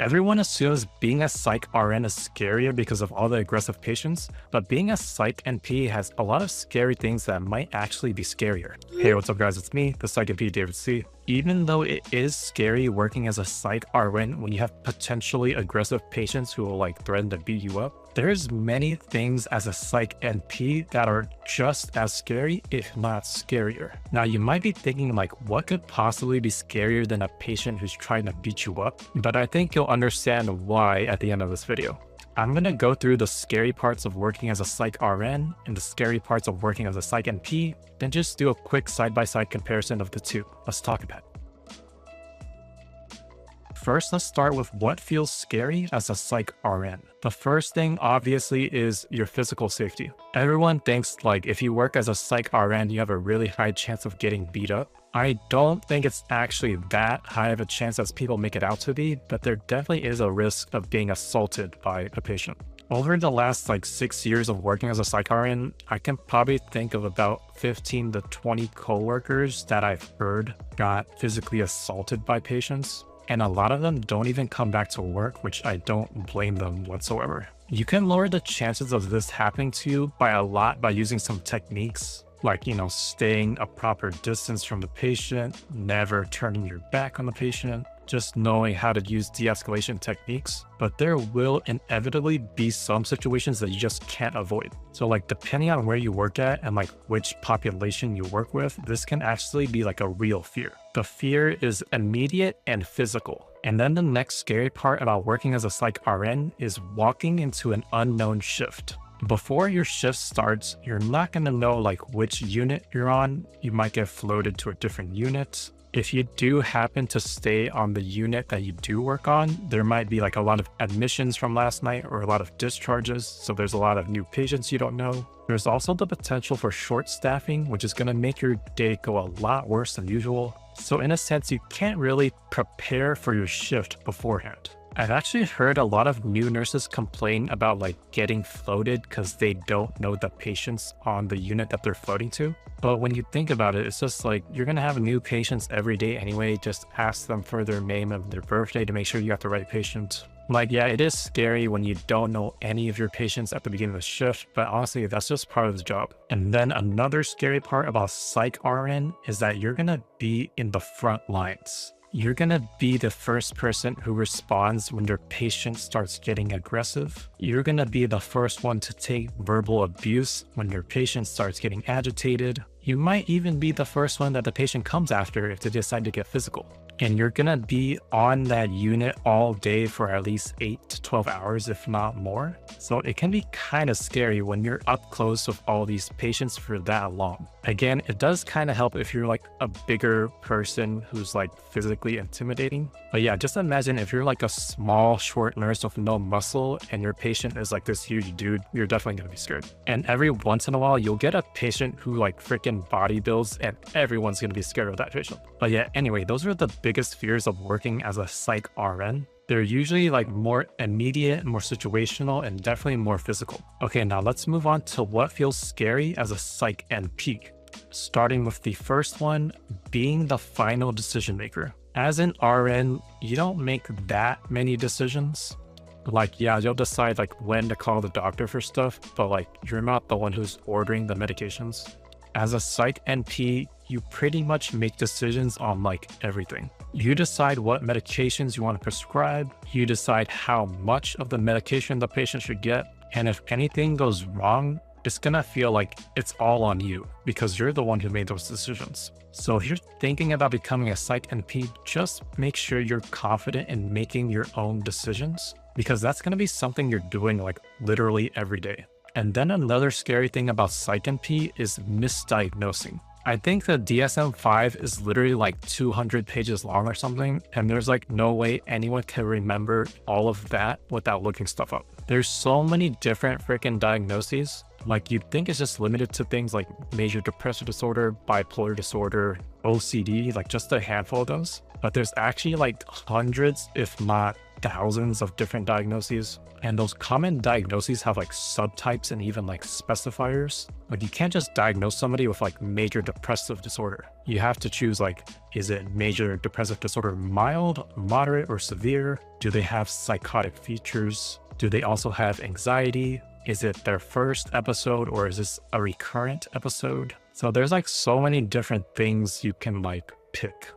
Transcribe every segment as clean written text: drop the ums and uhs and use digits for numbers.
Everyone assumes being a Psych RN is scarier because of all the aggressive patients, but being a Psych NP has a lot of scary things that might actually be scarier. Hey, what's up guys, it's me, the Psych NP David C. Even though it is scary working as a Psych RN when you have potentially aggressive patients who will threaten to beat you up, there's many things as a Psych NP that are just as scary, if not scarier. Now you might be thinking what could possibly be scarier than a patient who's trying to beat you up? But I think you'll understand why at the end of this video. I'm going to go through the scary parts of working as a Psych RN and the scary parts of working as a Psych NP, then just do a quick side-by-side comparison of the two. Let's talk about it. First, let's start with what feels scary as a Psych RN. The first thing, obviously, is your physical safety. Everyone thinks if you work as a Psych RN, you have a really high chance of getting beat up. I don't think it's actually that high of a chance as people make it out to be, but there definitely is a risk of being assaulted by a patient. Over the last 6 years of working as a Psych RN, I can probably think of about 15 to 20 coworkers that I've heard got physically assaulted by patients. And a lot of them don't even come back to work, which I don't blame them whatsoever. You can lower the chances of this happening to you by a lot by using some techniques like, staying a proper distance from the patient, never turning your back on the patient, just knowing how to use de-escalation techniques. But there will inevitably be some situations that you just can't avoid. So depending on where you work at and which population you work with, this can actually be a real fear. The fear is immediate and physical. And then the next scary part about working as a Psych RN is walking into an unknown shift. Before your shift starts, you're not going to know which unit you're on. You might get floated to a different unit. If you do happen to stay on the unit that you do work on, there might be a lot of admissions from last night or a lot of discharges. So there's a lot of new patients you don't know. There's also the potential for short staffing, which is going to make your day go a lot worse than usual. So in a sense, you can't really prepare for your shift beforehand. I've actually heard a lot of new nurses complain about getting floated because they don't know the patients on the unit that they're floating to. But when you think about it, it's just you're going to have new patients every day anyway. Just ask them for their name and their birthday to make sure you got the right patient. Yeah, it is scary when you don't know any of your patients at the beginning of the shift, but honestly, that's just part of the job. And then another scary part about Psych RN is that you're going to be in the front lines. You're going to be the first person who responds when your patient starts getting aggressive. You're going to be the first one to take verbal abuse when your patient starts getting agitated. You might even be the first one that the patient comes after if they decide to get physical. And you're going to be on that unit all day for at least 8 to 12 hours, if not more. So it can be kind of scary when you're up close with all these patients for that long. Again, it does kind of help if you're a bigger person who's physically intimidating. But yeah, just imagine if you're a small, short nurse with no muscle and your patient is this huge dude, you're definitely going to be scared. And every once in a while, you'll get a patient who freaking bodybuilds and everyone's going to be scared of that patient. But yeah, anyway, those are the biggest fears of working as a Psych RN. They're usually more immediate, more situational, and definitely more physical. Okay, now let's move on to what feels scary as a Psych NP. Starting with the first one, being the final decision maker. As an RN, you don't make that many decisions. Yeah, you'll decide when to call the doctor for stuff, but you're not the one who's ordering the medications. As a Psych NP, you pretty much make decisions on everything. You decide what medications you want to prescribe. You decide how much of the medication the patient should get. And if anything goes wrong, it's gonna feel it's all on you because you're the one who made those decisions. So if you're thinking about becoming a Psych NP, just make sure you're confident in making your own decisions because that's gonna be something you're doing literally every day. And then another scary thing about Psych NP is misdiagnosing. I think the DSM-5 is literally 200 pages long or something, and there's no way anyone can remember all of that without looking stuff up. There's so many different freaking diagnoses. You'd think it's just limited to things like major depressive disorder, bipolar disorder, OCD, just a handful of those. But there's actually hundreds, if not thousands of different diagnoses. And those common diagnoses have like subtypes and even like specifiers. Like you can't just diagnose somebody with like major depressive disorder. You have to choose like, is it major depressive disorder mild, moderate, or severe? Do they have psychotic features? Do they also have anxiety? Is it their first episode or is this a recurrent episode? So there's like so many different things you can like pick.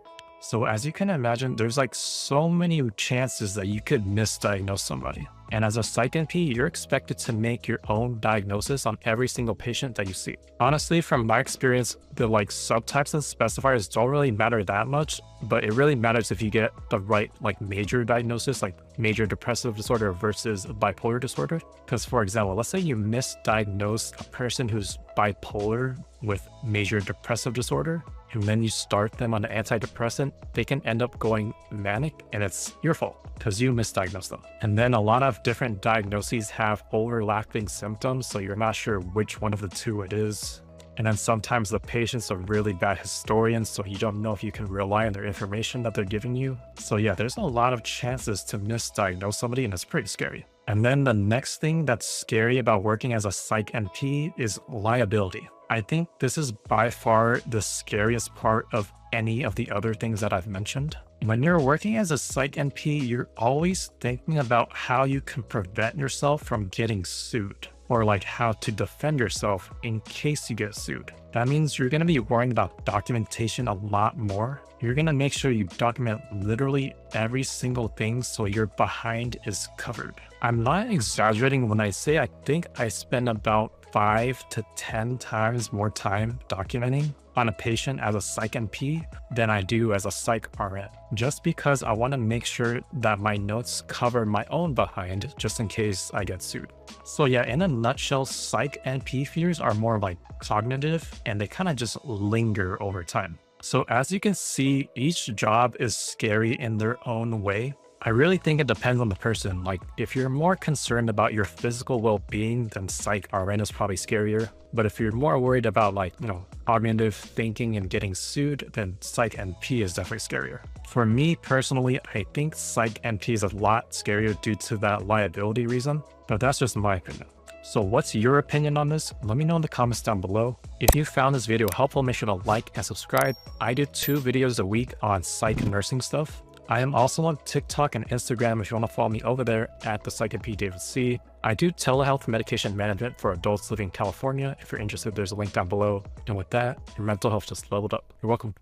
So as you can imagine, there's like so many chances that you could misdiagnose somebody. And as a Psych NP, you're expected to make your own diagnosis on every single patient that you see. Honestly, from my experience, the like subtypes and specifiers don't really matter that much, but it really matters if you get the right like major diagnosis, like major depressive disorder versus bipolar disorder. Because for example, let's say you misdiagnose a person who's bipolar with major depressive disorder, and then you start them on an antidepressant, they can end up going manic, and it's your fault because you misdiagnosed them. And then a lot of different diagnoses have overlapping symptoms, so you're not sure which one of the two it is. And then sometimes the patients are really bad historians, so you don't know if you can rely on their information that they're giving you. So yeah, there's a lot of chances to misdiagnose somebody, and it's pretty scary. And then the next thing that's scary about working as a Psych NP is liability. I think this is by far the scariest part of any of the other things that I've mentioned. When you're working as a Psych NP, you're always thinking about how you can prevent yourself from getting sued, or like how to defend yourself in case you get sued. That means you're going to be worrying about documentation a lot more. You're going to make sure you document literally every single thing so your behind is covered. I'm not exaggerating when I say I think I spend about 5 to 10 times more time documenting on a patient as a Psych NP than I do as a Psych RN, just because I want to make sure that my notes cover my own behind just in case I get sued. So yeah, in a nutshell, Psych NP fears are more like cognitive and they kind of just linger over time. So as you can see, each job is scary in their own way. I really think it depends on the person. Like if you're more concerned about your physical well-being, then Psych RN is probably scarier. But if you're more worried about like, cognitive thinking and getting sued, then Psych NP is definitely scarier. For me personally, I think Psych NP is a lot scarier due to that liability reason, but that's just my opinion. So what's your opinion on this? Let me know in the comments down below. If you found this video helpful, make sure to like and subscribe. I do 2 videos a week on psych nursing stuff. I am also on TikTok and Instagram if you want to follow me over there at the Psych NP David C. I do telehealth medication management for adults living in California. If you're interested, there's a link down below. And with that, your mental health just leveled up. You're welcome.